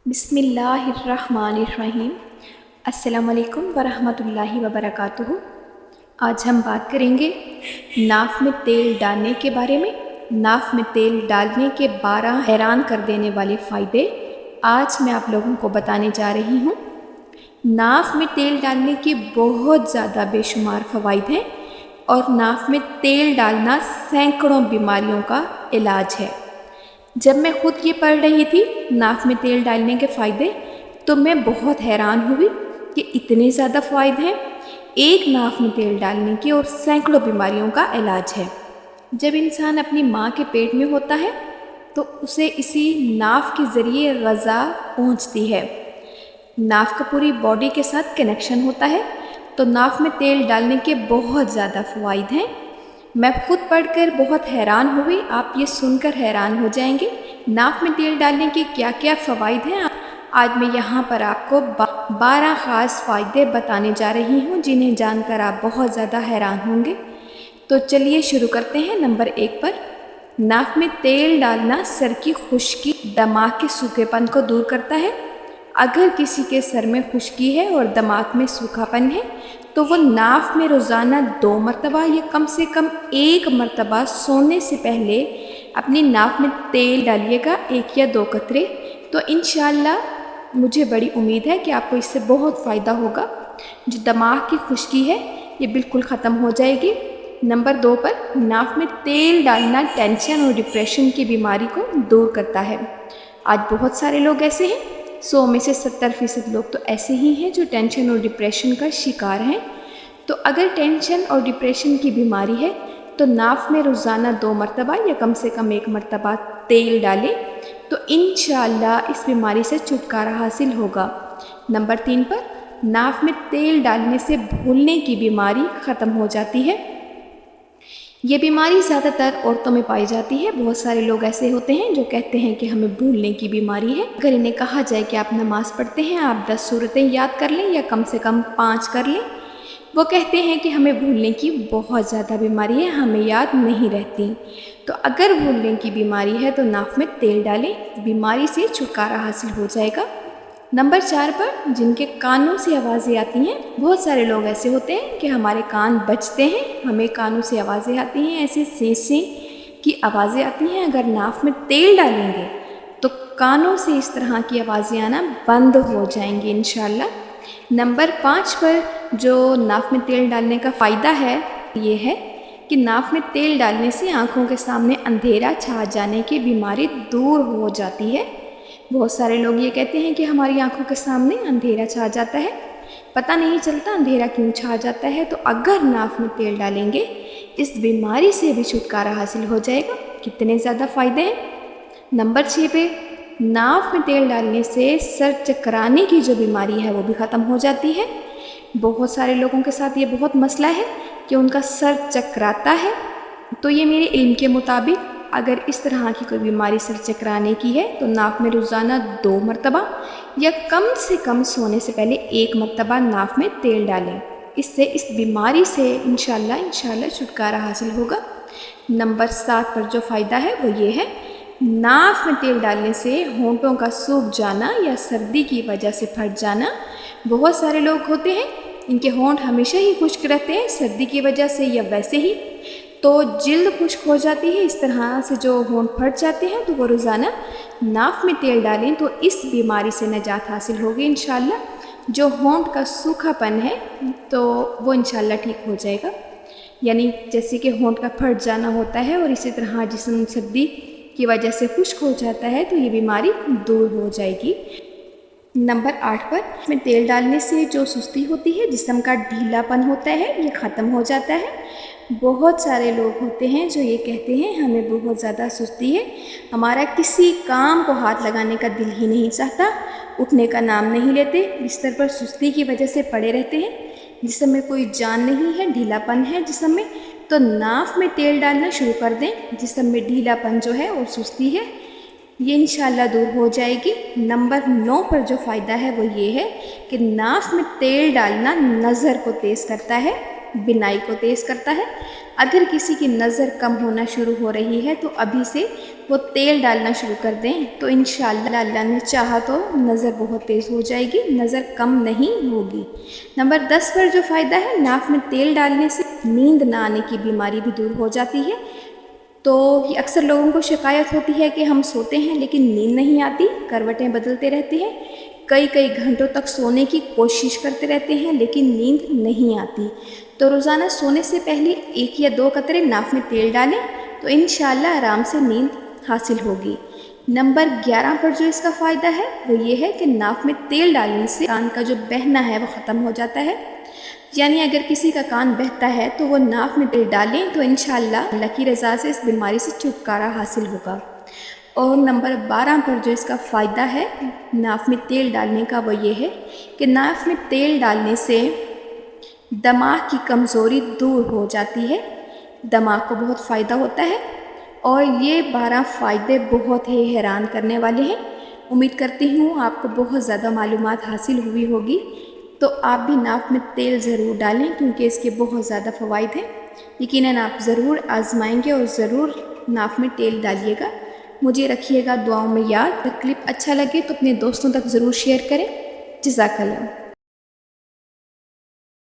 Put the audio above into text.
बिस्मिल्लाहिर्रहमानिर्रहीम। अस्सलामुअलैकुम वरहमतुल्लाहि वबरकातुहू। आज हम बात करेंगे नाफ़ में तेल डालने के बारे में। नाफ़ में तेल डालने के 12 हैरान कर देने वाले फ़ायदे आज मैं आप लोगों को बताने जा रही हूँ। नाफ़ में तेल डालने के बहुत ज़्यादा बेशुमार फ़वाइद हैं और नाफ़ में तेल डालना सैकड़ों बीमारियों का इलाज है। जब मैं ख़ुद ये पढ़ रही थी नाफ़ में तेल डालने के फ़ायदे, तो मैं बहुत हैरान हुई कि इतने ज़्यादा फ़ायदे हैं एक नाफ़ में तेल डालने के और सैकड़ों बीमारियों का इलाज है। जब इंसान अपनी माँ के पेट में होता है तो उसे इसी नाफ़ के ज़रिए ग़ज़ा पहुँचती है। नाफ़ का पूरी बॉडी के साथ कनेक्शन होता है, तो नाफ़ में तेल डालने के बहुत ज़्यादा फ़वाइद हैं। मैं खुद पढ़कर बहुत हैरान हुई, आप ये सुनकर हैरान हो जाएंगे नाफ़ में तेल डालने के क्या क्या फ़वाइद हैं। आज मैं यहाँ पर आपको 12 ख़ास फ़ायदे बताने जा रही हूँ जिन्हें जानकर आप बहुत ज़्यादा हैरान होंगे। तो चलिए शुरू करते हैं। नंबर 1 पर नाफ़ में तेल डालना सर की खुश्की, दिमाग के सूखेपन को दूर करता है। अगर किसी के सर में खुश्की है और दिमाग में सूखापन है तो वो नाफ़ में रोज़ाना 2 मरतबा या कम से कम 1 मरतबा सोने से पहले अपनी नाफ़ में तेल डालिएगा, 1 या 2 कतरे। तो इंशाअल्लाह मुझे बड़ी उम्मीद है कि आपको इससे बहुत फ़ायदा होगा। जो दिमाग की खुश्की है ये बिल्कुल ख़त्म हो जाएगी। नंबर 2 पर नाफ़ में तेल डालना टेंशन और डिप्रेशन की बीमारी को दूर करता है। आज बहुत सारे लोग ऐसे हैं, 100 में से 70% लोग तो ऐसे ही हैं जो टेंशन और डिप्रेशन का शिकार हैं। तो अगर टेंशन और डिप्रेशन की बीमारी है तो नाफ़ में रोज़ाना 2 मरतबा या कम से कम 1 मरतबा तेल डालें तो इंशाअल्लाह इस बीमारी से छुटकारा हासिल होगा। नंबर 3 पर नाफ़ में तेल डालने से भूलने की बीमारी ख़त्म हो जाती है। ये बीमारी ज़्यादातर औरतों में पाई जाती है। बहुत सारे लोग ऐसे होते हैं जो कहते हैं कि हमें भूलने की बीमारी है। अगर इन्हें कहा जाए कि आप नमाज़ पढ़ते हैं, आप 10 सूरतें याद कर लें या कम से कम 5 कर लें, वो कहते हैं कि हमें भूलने की बहुत ज़्यादा बीमारी है, हमें याद नहीं रहती। तो अगर भूलने की बीमारी है तो नाफ़ में तेल डालें, बीमारी से छुटकारा हासिल हो जाएगा। नंबर 4 पर जिनके कानों से आवाज़ें आती हैं, बहुत सारे लोग ऐसे होते हैं कि हमारे कान बजते हैं, हमें कानों से आवाज़ें आती हैं, ऐसे सें की आवाज़ें आती हैं। अगर नाफ़ में तेल डालेंगे तो कानों से इस तरह की आवाज़ें आना बंद हो जाएंगी इंशाअल्लाह। नंबर 5 पर जो नाफ़ में तेल डालने का फ़ायदा है ये है कि नाफ़ में तेल डालने से आँखों के सामने अंधेरा छा जाने की बीमारी दूर हो जाती है। बहुत सारे लोग ये कहते हैं कि हमारी आँखों के सामने अंधेरा छा जाता है, पता नहीं चलता अंधेरा क्यों छा जाता है। तो अगर नाफ़ में तेल डालेंगे इस बीमारी से भी छुटकारा हासिल हो जाएगा। कितने ज़्यादा फ़ायदे हैं। नंबर 6 पे नाफ़ में तेल डालने से सर चकराने की जो बीमारी है वो भी ख़त्म हो जाती है। बहुत सारे लोगों के साथ ये बहुत मसला है कि उनका सर चकराता है। तो ये मेरे इल्म के मुताबिक अगर इस तरह की कोई बीमारी सर चकराने की है तो नाफ़ में रोज़ाना 2 मरतबा या कम से कम सोने से पहले 1 मरतबा नाफ़ में तेल डालें। इससे इस बीमारी से इंशाअल्लाह छुटकारा हासिल होगा। नंबर 7 पर जो फ़ायदा है वो ये है, नाफ़ में तेल डालने से होंठों का सूख जाना या सर्दी की वजह से फट जाना। बहुत सारे लोग होते हैं इनके होंठ हमेशा ही खुश्क रहते हैं, सर्दी की वजह से या वैसे ही, तो जिल्द खुश्क हो जाती है। इस तरह से जो होंठ फट जाते हैं तो वो रोज़ाना नाफ़ में तेल डालें तो इस बीमारी से निजात हासिल होगी इंशाअल्लाह। जो होंठ का सूखापन है तो वो इंशाअल्लाह ठीक हो जाएगा, यानी जैसे कि होंठ का फट जाना होता है और इसी तरह जिस्म सर्दी की वजह से खुश्क हो जाता है तो ये बीमारी दूर हो जाएगी। नंबर 8 पर इसमें तेल डालने से जो सुस्ती होती है, जिस्म का ढीलापन होता है, ये ख़त्म हो जाता है। बहुत सारे लोग होते हैं जो ये कहते हैं हमें बहुत ज़्यादा सुस्ती है, हमारा किसी काम को हाथ लगाने का दिल ही नहीं चाहता, उठने का नाम नहीं लेते, बिस्तर पर सुस्ती की वजह से पड़े रहते हैं, जिस्म में कोई जान नहीं है, ढीलापन है जिस्म में। तो नाफ़ में तेल डालना शुरू कर दें, जिस्म में ढीलापन जो है और सुस्ती है ये इंशाअल्लाह दूर हो जाएगी। नंबर 9 पर जो फ़ायदा है वो ये है कि नाफ़ में तेल डालना नज़र को तेज़ करता है, बिनाई को तेज़ करता है। अगर किसी की नज़र कम होना शुरू हो रही है तो अभी से وہ تیل ڈالنا شروع کر دیں تو انشاءاللہ اللہ نے چاہا تو نظر بہت تیز ہو جائے گی، نظر کم نہیں ہوگی۔ نمبر 10 پر جو فائدہ ہے، ناف میں تیل ڈالنے سے نیند نہ آنے کی بیماری بھی دور ہو جاتی ہے۔ تو یہ اکثر لوگوں کو شکایت ہوتی ہے کہ ہم سوتے ہیں لیکن نیند نہیں آتی، کروٹیں بدلتے رہتے ہیں، کئی گھنٹوں تک سونے کی کوشش کرتے رہتے ہیں لیکن نیند نہیں آتی۔ تو روزانہ سونے سے پہلے 1 یا 2 قطرے ناف میں تیل ڈالیں تو انشاءاللہ آرام سے نیند حاصل ہوگی۔ نمبر 11 پر جو اس کا فائدہ ہے وہ یہ ہے کہ ناف میں تیل ڈالنے سے کان کا جو بہنا ہے وہ ختم ہو جاتا ہے، یعنی اگر کسی کا کان بہتا ہے تو وہ ناف میں تیل ڈالیں تو انشاءاللہ اللہ کی رضا سے اس بیماری سے چھٹکارا حاصل ہوگا۔ اور نمبر 12 پر جو اس کا فائدہ ہے ناف میں تیل ڈالنے کا وہ یہ ہے کہ ناف میں تیل ڈالنے سے دماغ کی کمزوری دور ہو جاتی ہے، دماغ کو بہت فائدہ ہوتا ہے۔ اور یہ 12 فائدے بہت ہی حیران کرنے والے ہیں۔ امید کرتی ہوں آپ کو بہت زیادہ معلومات حاصل ہوئی ہوگی، تو آپ بھی ناف میں تیل ضرور ڈالیں کیونکہ اس کے بہت زیادہ فوائد ہیں۔ یقیناً آپ ضرور آزمائیں گے اور ضرور ناف میں تیل ڈالیے گا۔ مجھے رکھیے گا دعاؤں میں یاد۔ اگر کلپ اچھا لگے تو اپنے دوستوں تک ضرور شیئر کریں۔ جزاک اللہ۔